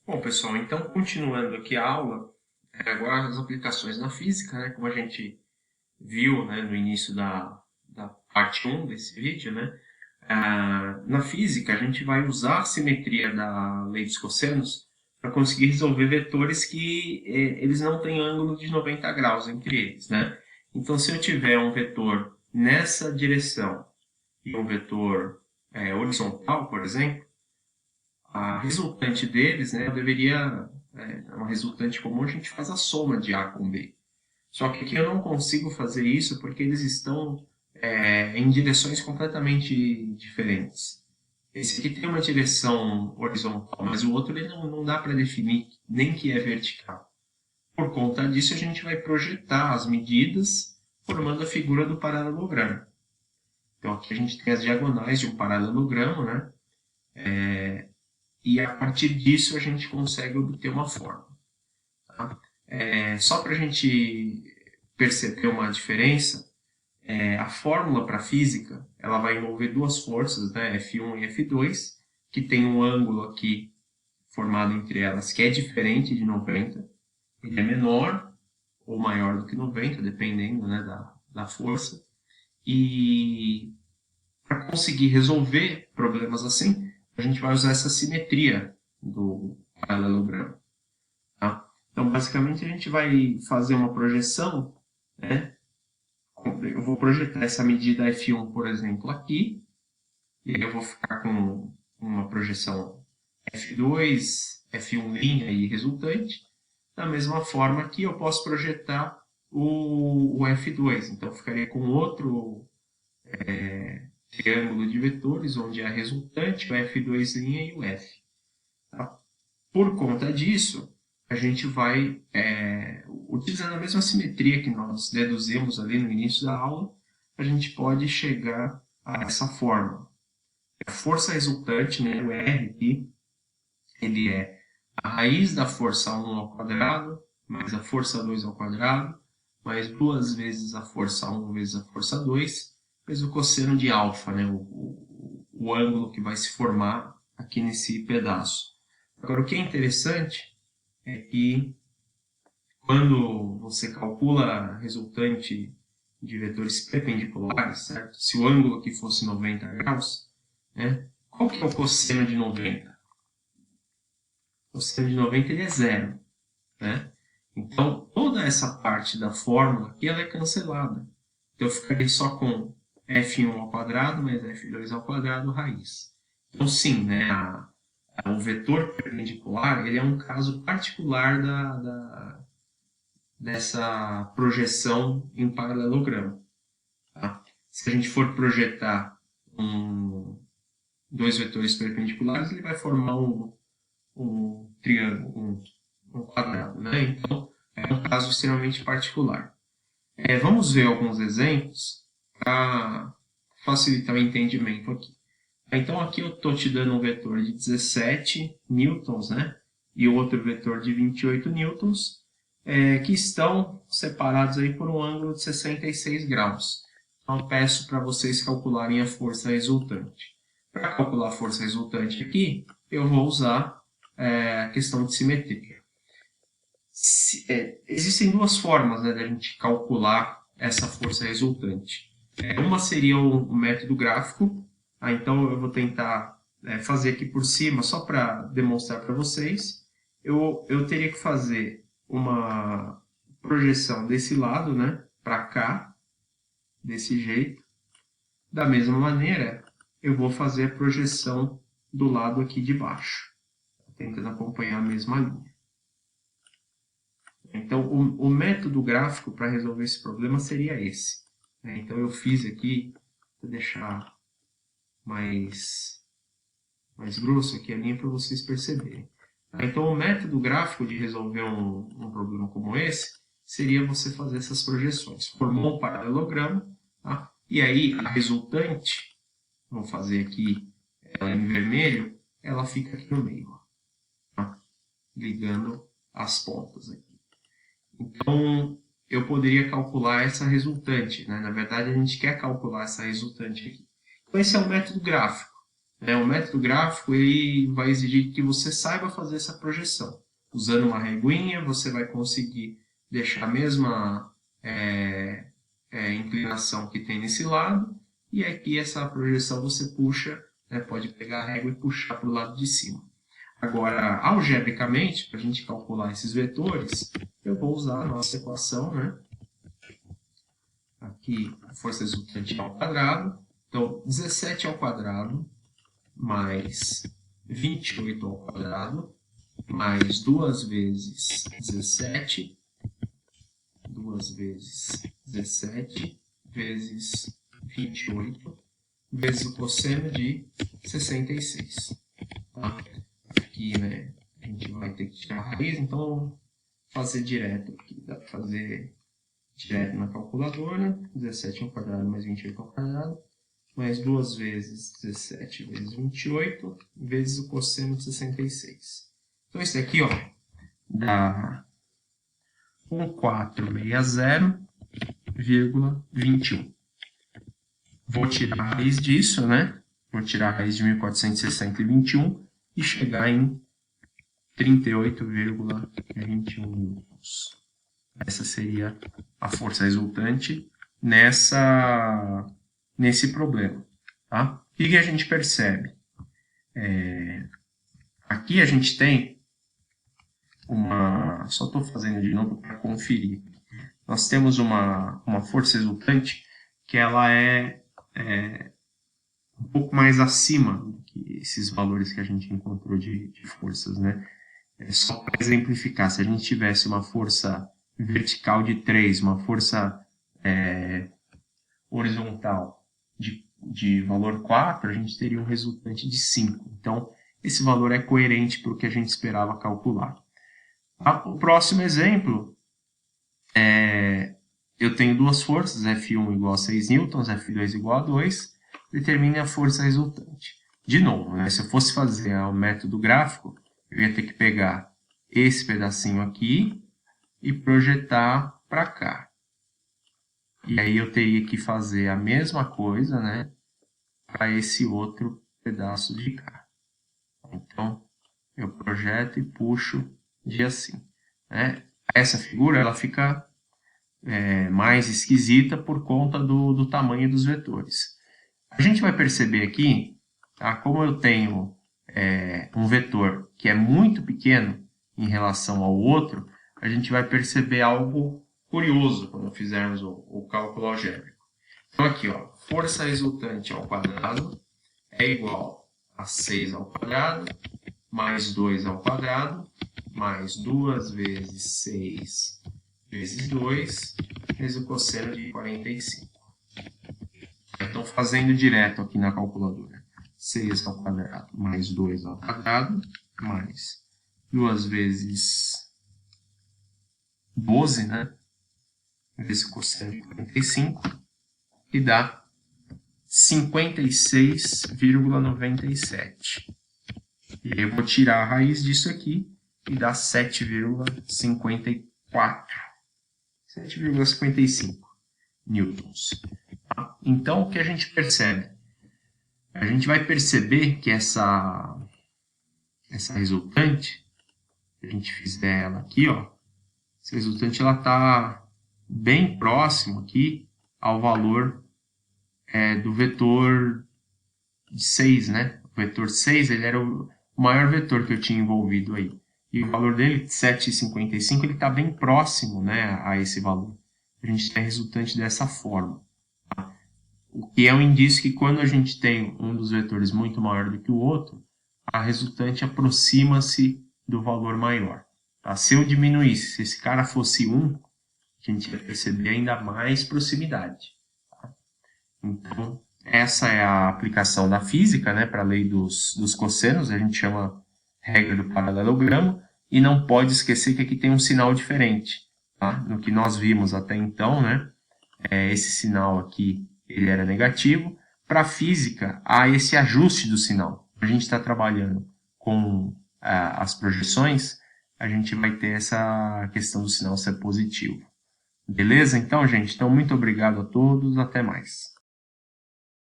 Bom, pessoal, então continuando aqui a aula, agora as aplicações na física, né, como a gente viu, né, no início da parte um desse vídeo, né, na física a gente vai usar a simetria da lei dos cossenos para conseguir resolver vetores que eles não têm ângulo de 90 graus entre eles, né? Então, se eu tiver um vetor nessa direção e um vetor horizontal, por exemplo, a resultante deles, né, eu deveria, uma resultante comum, a gente faz a soma de A com B. Só que aqui eu não consigo fazer isso porque eles estão em direções completamente diferentes. Esse aqui tem uma direção horizontal, mas o outro ele não dá para definir nem que é vertical. Por conta disso, a gente vai projetar as medidas formando a figura do paralelogramo. Então aqui a gente tem as diagonais de um paralelogramo, né? E a partir disso a gente consegue obter uma forma. Tá? Só para a gente perceber uma diferença, a fórmula para a física ela vai envolver duas forças, né, F1 e F2, que tem um ângulo aqui formado entre elas que é diferente de 90, ele é menor ou maior do que 90, dependendo, né, da força. E para conseguir resolver problemas assim, a gente vai usar essa simetria do paralelogramo. Tá? Então, basicamente, a gente vai fazer uma projeção, né? Eu vou projetar essa medida F1, por exemplo, aqui, e aí eu vou ficar com uma projeção F2, F1' e resultante. Da mesma forma que eu posso projetar o F2, então eu ficaria com outro triângulo de vetores, onde é a resultante, o F2' e o F. Tá? Por conta disso, a gente vai, utilizando a mesma simetria que nós deduzimos ali no início da aula, a gente pode chegar a essa forma. A força resultante, né, o R aqui, ele é a raiz da força 1 ao quadrado, mais a força 2 ao quadrado, mais duas vezes a força 1 vezes a força 2, vezes o cosseno de alfa, né, o ângulo que vai se formar aqui nesse pedaço. Agora, o que é interessante é que quando você calcula a resultante de vetores perpendiculares, certo? Se o ângulo aqui fosse 90 graus, né? Qual que é o cosseno de 90? O cosseno de 90 ele é zero, né? Então, toda essa parte da fórmula aqui ela é cancelada. Então, eu ficaria só com f1 ao quadrado mais f2 ao quadrado raiz. Então, sim, né, o vetor perpendicular ele é um caso particular dessa projeção em paralelogramo. Tá? Se a gente for projetar dois vetores perpendiculares, ele vai formar um triângulo, um quadrado. Né? Então, é um caso extremamente particular. Vamos ver alguns exemplos para facilitar o entendimento aqui. Então, aqui eu estou te dando um vetor de 17 newtons, né? E outro vetor de 28 newtons, que estão separados aí por um ângulo de 66 graus. Então, eu peço para vocês calcularem a força resultante. Para calcular a força resultante aqui, eu vou usar a questão de simetria. Existem duas formas, né, da gente calcular essa força resultante. Uma seria o método gráfico. Então eu vou tentar fazer aqui por cima, só para demonstrar para vocês. Eu teria que fazer uma projeção desse lado, né, para cá, desse jeito. Da mesma maneira, eu vou fazer a projeção do lado aqui de baixo, tentando acompanhar a mesma linha. Então, o método gráfico para resolver esse problema seria esse. Então, eu fiz aqui, vou deixar mais grosso aqui a linha para vocês perceberem. Então, o método gráfico de resolver um problema como esse seria você fazer essas projeções. Formou um paralelogramo, tá? E aí a resultante, vou fazer aqui ela em vermelho, ela fica aqui no meio, tá? Ligando as pontas aqui. Então, eu poderia calcular essa resultante. Né? Na verdade, a gente quer calcular essa resultante aqui. Então, esse é o método gráfico. O método gráfico ele vai exigir que você saiba fazer essa projeção. Usando uma reguinha, você vai conseguir deixar a mesma inclinação que tem nesse lado, e aqui essa projeção você puxa, pode pegar a régua e puxar para o lado de cima. Agora, algebricamente, para a gente calcular esses vetores, eu vou usar a nossa equação, Aqui, a força resultante ao quadrado. Então, 17 ao quadrado mais 28 ao quadrado mais 2 vezes 17, 2 vezes 17 vezes 28 vezes o cosseno de 66. Tá? Aqui, a gente vai ter que tirar a raiz, então vou fazer direto aqui. Dá para fazer direto na calculadora. 17 ao quadrado mais 28 ao quadrado mais 2 vezes 17 vezes 28 vezes o cosseno de 66. Então, isso aqui, dá 1460,21. Vou tirar a raiz disso, Vou tirar a raiz de 1460,21 e chegar em 38,21 newtons. Essa seria a força resultante nesse problema. Tá? O que a gente percebe? Aqui a gente tem só estou fazendo de novo para conferir. Nós temos uma força resultante que ela é um pouco mais acima do que esses valores que a gente encontrou de forças, Só para exemplificar, se a gente tivesse uma força vertical de 3, uma força horizontal de valor 4, a gente teria um resultante de 5. Então, esse valor é coerente para o que a gente esperava calcular. O próximo exemplo, eu tenho duas forças, F1 igual a 6 newtons, F2 igual a 2, determine a força resultante. De novo, se eu fosse fazer o método gráfico, eu ia ter que pegar esse pedacinho aqui e projetar para cá. E aí eu teria que fazer a mesma coisa, para esse outro pedaço de cá. Então, eu projeto e puxo de assim. Essa figura ela fica mais esquisita por conta do tamanho dos vetores. A gente vai perceber aqui, como eu tenho um vetor que é muito pequeno em relação ao outro, a gente vai perceber algo curioso quando fizermos o cálculo algébrico. Então aqui, força resultante ao quadrado é igual a 6 ao quadrado mais 2 ao quadrado mais 2 vezes 6 vezes 2 vezes o cosseno de 45. Então, fazendo direto aqui na calculadora, 6 ao quadrado mais 2 ao quadrado mais 2 vezes 12, vezes o cosseno de 45, e dá 56,97. E aí eu vou tirar a raiz disso aqui e dá 7,54. 7,55 newtons. Então, o que a gente percebe? A gente vai perceber que essa resultante, se a gente fizer ela aqui, essa resultante ela está bem próximo aqui ao valor do vetor de 6, O vetor 6 ele era o maior vetor que eu tinha envolvido aí. E o valor dele, 7,55, ele está bem próximo, a esse valor. A gente tem resultante dessa forma. O que é um indício que quando a gente tem um dos vetores muito maior do que o outro, a resultante aproxima-se do valor maior. Se eu diminuísse, se esse cara fosse 1, a gente ia perceber ainda mais proximidade. Então, essa é a aplicação da física, para a lei dos cossenos, a gente chama regra do paralelogramo, e não pode esquecer que aqui tem um sinal diferente. No que nós vimos até então, esse sinal aqui ele era negativo. Para a física, há esse ajuste do sinal. A gente está trabalhando com as projeções, a gente vai ter essa questão do sinal ser positivo. Beleza? Então, gente, muito obrigado a todos, até mais.